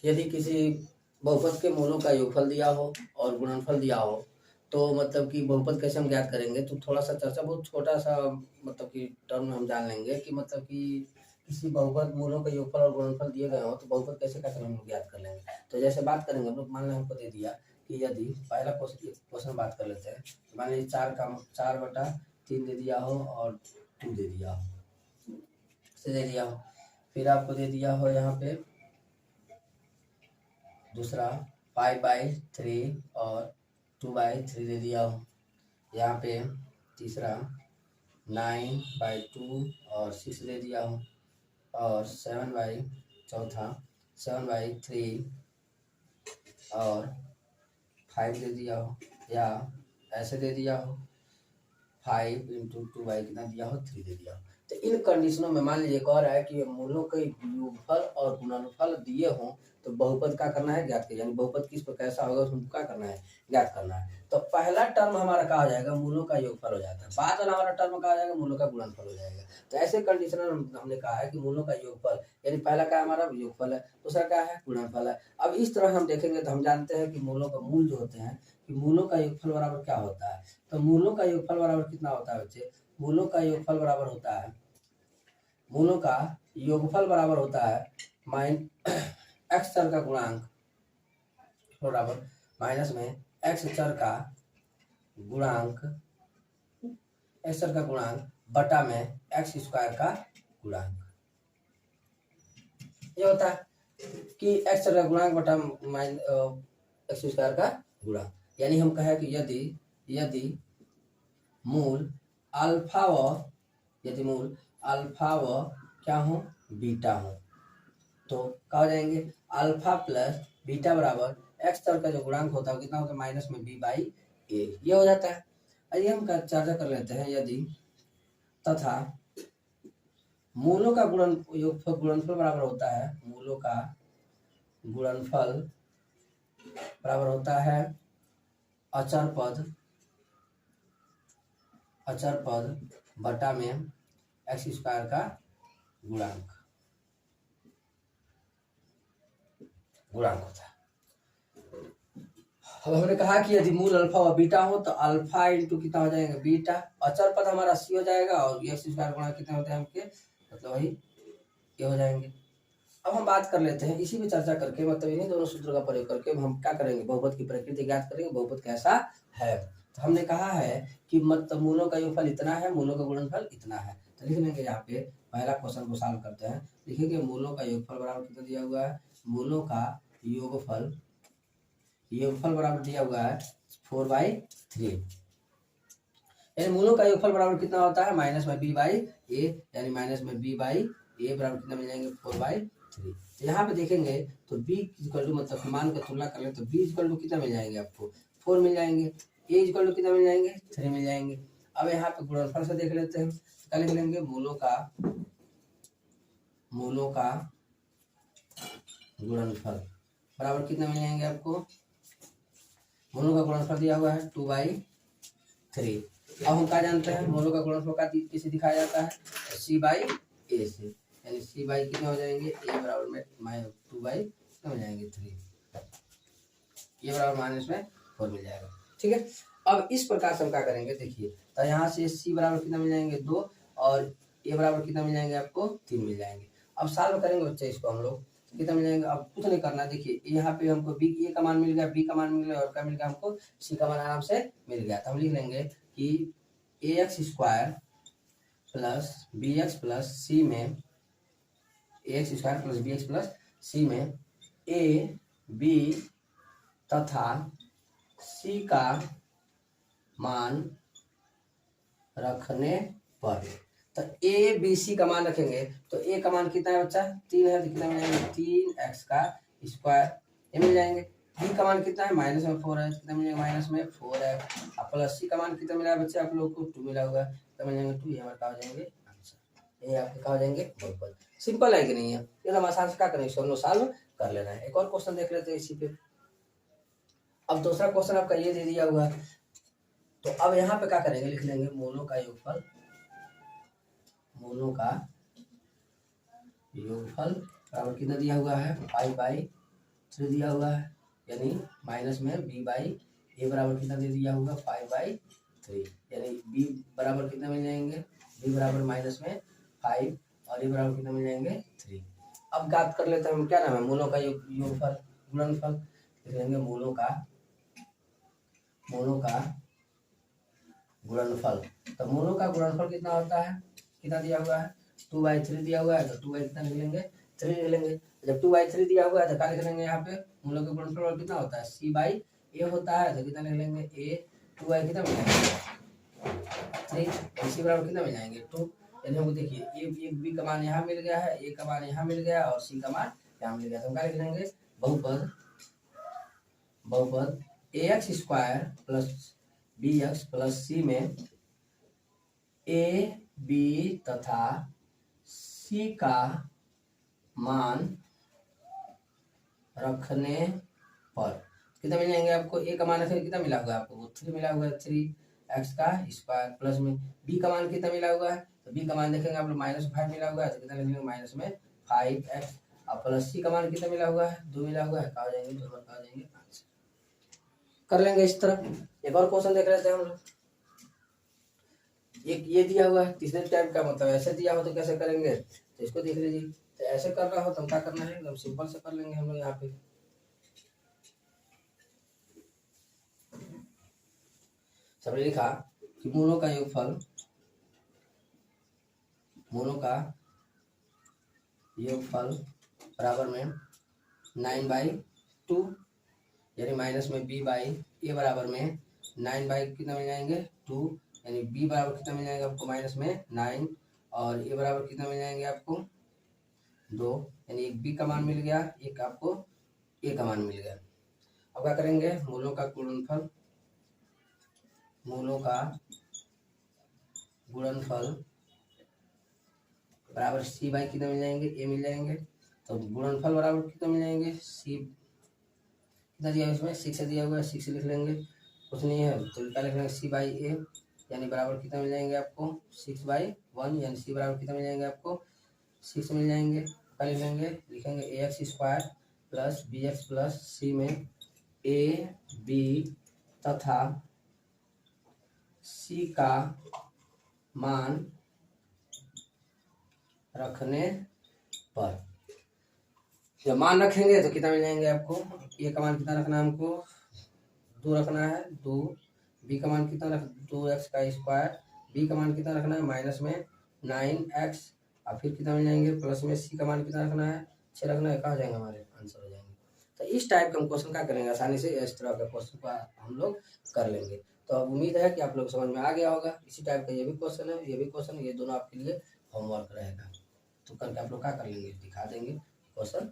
यदि किसी बहुपद के मूलों का योगफल दिया हो और गुणनफल दिया हो, तो मतलब कि बहुपद कैसे हम ज्ञात करेंगे, तो थोड़ा सा चर्चा, बहुत छोटा सा मतलब कि टर्म हम जान लेंगे कि मतलब कि किसी बहुपद मूलों का योगफल और गुणनफल दिए गए हो तो बहुपद कैसे कैसे हम ज्ञात कर लेंगे। तो जैसे बात करेंगे हम लोग, मान लें हमको दे दिया कि यदि पहला क्वेश्चन बात कर लेते हैं, मान लीजिए 4/3 दे दिया हो और 2 दे दिया हो, से दे दिया हो, फिर आपको दे दिया हो यहाँ पे दूसरा 5/3 और 2/3 दे दिया हो, यहाँ पे तीसरा 9/2 और 6 दे दिया हो, और 7/3 और 5 दे दिया हो, या ऐसे दे दिया हो 5 × 2 कितना दिया हो 3 दे दिया हो। तो इन कंडीशनों में मान लीजिए कह रहा है कि मूलों के योगफल और गुणनफल दिए हों तो बहुपद क्या करना है, ज्ञात कीजिए, यानी बहुपद किस पर कैसा होगा उसको क्या करना है, ज्ञात करना है। तो पहला टर्म हमारा क्या हो जाएगा, मूलों का योगफल हो जाता है, बाद वाला हमारा टर्म क्या हो जाएगा, मूलों का गुणनफल हो जाएगा। तो ऐसे कंडीशन हमने कहा है कि मूलों का योगफल, यानी पहला क्या हमारा योगफल है, दूसरा क्या है, गुणनफल है। अब इस तरह हम देखेंगे तो हम जानते हैं कि मूलों का मूल जो होते हैं, कि मूलों का योगफल बराबर क्या होता है। तो मूलों का योगफल बराबर कितना होता है बच्चे, मूलों का योगफल बराबर होता है, मूलों का योगफल बराबर होता है एक्स चर का गुणांक बराबर माइनस में एक्स चर का गुणांक, एक्स चर का गुणांक बटा में एक्स स्क्वायर का गुणांक। ये होता है कि एक्स चर का गुणांक बटा एक्स स्क्वायर का गुणांक। यानी हम कहें कि यदि मूल अल्फा व क्या हो, बीटा हो, तो क्या हो जाएंगे, अल्फा प्लस बीटा बराबर एक्स चर का जो गुणांक होता है कितना होता है, माइनस में b/a, ये हो जाता है। आइए हम चर्चा कर लेते हैं, यदि तथा मूलों का गुणनफल बराबर होता है, मूलों का गुणनफल बराबर होता है अचर पद बटा में एक्स स्क्वायर का गुणांक होता है। अब हमने कहा कि यदि मूल अल्फा व बीटा हो तो अल्फा इंटू कितना हो जाएगा, बीटा, अचर पद हमारा सी हो जाएगा, और एक्स स्क्वायर गुणा कितने होते हैं हमके, मतलब वही ये हो जाएंगे। अब हम बात कर लेते हैं इसी में चर्चा करके, मतलब इन्हीं दोनों सूत्रों का प्रयोग करके हम क्या करेंगे, बहुपद की प्रकृति ज्ञात करेंगे, बहुपद कैसा है। तो हमने कहा है कि मतलब मूलों का योगफल इतना है, मूलों का गुणनफल इतना है। तो लिख लेंगे यहाँ पे, पहला क्वेश्चन को सॉल्व करते हैं। लिखेंगे मूलों का योगफल बराबर कितना दिया हुआ है, मूलों का योगफल बराबर दिया हुआ है 4/3, यानी मूलों का योगफल बराबर कितना होता है, माइनस में b/a, यानी माइनस में b/a बराबर कितना मिल जाएंगे, 4/3। तो यहाँ पे देखेंगे तो b इक्वल टू, मतलब मान का तुलना कर ले तो b इक्वल टू कितना मिल जाएंगे आपको, 4 मिल जाएंगे, a इक्वल टू कितना मिल जाएंगे, 3 मिल जाएंगे। अब यहाँ पे गुणनफल से देख लेते हैं, क्या लिख लेंगे, मूलों का गुणनफल बराबर कितना मिल जाएंगे आपको, मूलों का गुणनफल दिया हुआ है 2/3। अब हम क्या जानते हैं, मूलों का गुणनफल का किसे दिखाया जाता है, c/a से, यानी c बाई कितने हो जाएंगे, a बराबर में 2/3 हो जाएंगे 3, ये बराबर माइनस में 4 मिल जाएगा। ठीक है, अब इस प्रकार से हम क्या करेंगे, देखिए, तो यहाँ से c बराबर कितना मिल जाएंगे 2, और a बराबर कितना मिल जाएंगे आपको 3 मिल जाएंगे। अब सॉल्व करेंगे बच्चे इसको हम लोग, कितना मिल जाएगा, अब कुछ नहीं करना, देखिए यहाँ पे हमको b a का मान मिल गया, b का मान मिल गया, और क्या मिल गया हमको, c का मान आराम से मिल गया। तो हम लिख लेंगे कि ax square plus bx plus c में, ax square plus bx plus c में a b तथा c का मान रखने पर, तो a b c का मान रखेंगे तो a का मान कितना है बच्चा, 3 है, तो कितना मिल जाएंगे, 3x का स्क्वायर, ये मिल जाएंगे। b का मान कितना है, माइनस में 4 है, कितना मिल जाएगा, माइनस में 4x, और प्लस c का मान कितना मिला है बच्चे आप लोग को, 2 मिला हुआ है, तो मिल जाएंगे 2, ये हमारे क्या हो जाएंगे आंसर, ये आपके क्या हो जाएंगे बहुपद। सिंपल है कि नहीं है, ये हम आसान से क्या करेंगे, इसको हम लोग सॉल्व कर लेना है। एक और क्वेश्चन देख लेते हैं इसी पे। अब दूसरा क्वेश्चन आपका ये दे दिया हुआ है, तो अब यहाँ पे क्या करेंगे, लिख लेंगे मूलों का योगफल बराबर कितना दिया हुआ है, 5/3 3 दिया हुआ है, यानी माइनस में b बाई ए बराबर कितना दे दिया होगा 5/3, यानी b बराबर कितना मिल जाएंगे, b बराबर माइनस में 5 और ए बराबर कितना मिल जाएंगे 3। अब बात कर लेते हैं हम, क्या नाम है, मूलों का योगफल गुणनफल। लिख लेंगे मूलों का गुणनफल। तो मूलों का गुणनफल कितना होता है, कितना दिया हुआ है 2/3 दिया हुआ है, तो 2 कितना लिख लेंगे 3 लिख लेंगे। जब 2/3 दिया हुआ है तो क्या लिख लेंगे यहाँ पे, मूलों का गुणनफल कितना होता है c/a होता है, तो कितना लिख लेंगे a 2 कितना मिल जाएगा 3, c बराबर कितना मिल जाएंगे 2। यानी हमको देखिए एक b का मान यहाँ मिल गया है, a का मान यहाँ मिल गया और c का मान यहाँ मिल गया, तो हम क्या लिख लेंगे बहुपद ax² plus bx plus c में a b तथा c का मान रखने पर कितना मिल जाएंगे आपको, a का मान रखने कितना मिला हुआ है आपको 3 मिला हुआ है, 3x² प्लस में b का मान कितना मिला हुआ है, तो b का मान देखेंगे आप लोग -5 मिला हुआ है, तो कितना लिखेंगे माइनस में 5x और प्लस c का मान कितना मिला हुआ है 2 मिला हुआ है, कहा जाएंगे दोनों कहा जाएंगे आंसर। कर लेंगे इस तरह। एक और क्वेश्चन देख लेते हैं हम लोग। एक ये दिया हुआ है तीसरे टाइप का, मतलब ऐसे दिया हो तो कैसे करेंगे, तो इसको देख लीजिए। तो ऐसे करना हो तो क्या करना है, एकदम सिंपल से कर लेंगे हम लोग। यहाँ पे सबने लिखा कि मूलों का योगफल बराबर में 9/2, यानी माइनस में b बाई ए बराबर में 9 बाई कितना मिल जाएंगे 2, यानी b बराबर कितना मिल जाएगा आपको माइनस में 9 और ए बराबर कितना मिल जाएंगे आपको 2, यानी एक b का मान मिल गया, एक आपको a का मान मिल गया। अब क्या करेंगे, मूलों का गुणनफल बराबर c बाई कितना मिल जाएंगे a मिल जाएंगे, तो गुणनफल बराबर कितना मिल जाएंगे c कितना दिया इसमें 6 दिया हुआ है, 6 लिख लेंगे, कुछ नहीं है तो क्या लिख लेंगे c/a, यानी बराबर कितना मिल जाएंगे आपको 6/1, यानी c बराबर कितना मिल जाएंगे आपको 6 मिल जाएंगे। क्या लिख लेंगे, लिखेंगे ax² plus bx plus c में a b तथा c का मान रखने पर, जब मान रखेंगे तो कितना मिल जाएंगे आपको, a का मान कितना रखना है हमको 2 रखना है 2, b का मान कितना रख 2x², b का मान कितना रखना है माइनस में 9x और फिर कितना मिल जाएंगे प्लस में c का मान कितना रखना है 6 रखना है, कहाँ जाएंगे हमारे आंसर हो जाएंगे। तो इस टाइप का हम क्वेश्चन क्या करेंगे, आसानी से इस तरह का क्वेश्चन को हम लोग कर लेंगे। तो अब उम्मीद है कि आप लोग समझ में आ गया होगा। इसी टाइप का ये भी क्वेश्चन है, ये भी क्वेश्चन, ये दोनों आपके लिए होमवर्क रहेगा। तो करके आप लोग क्या कर लेंगे, दिखा देंगे क्वेश्चन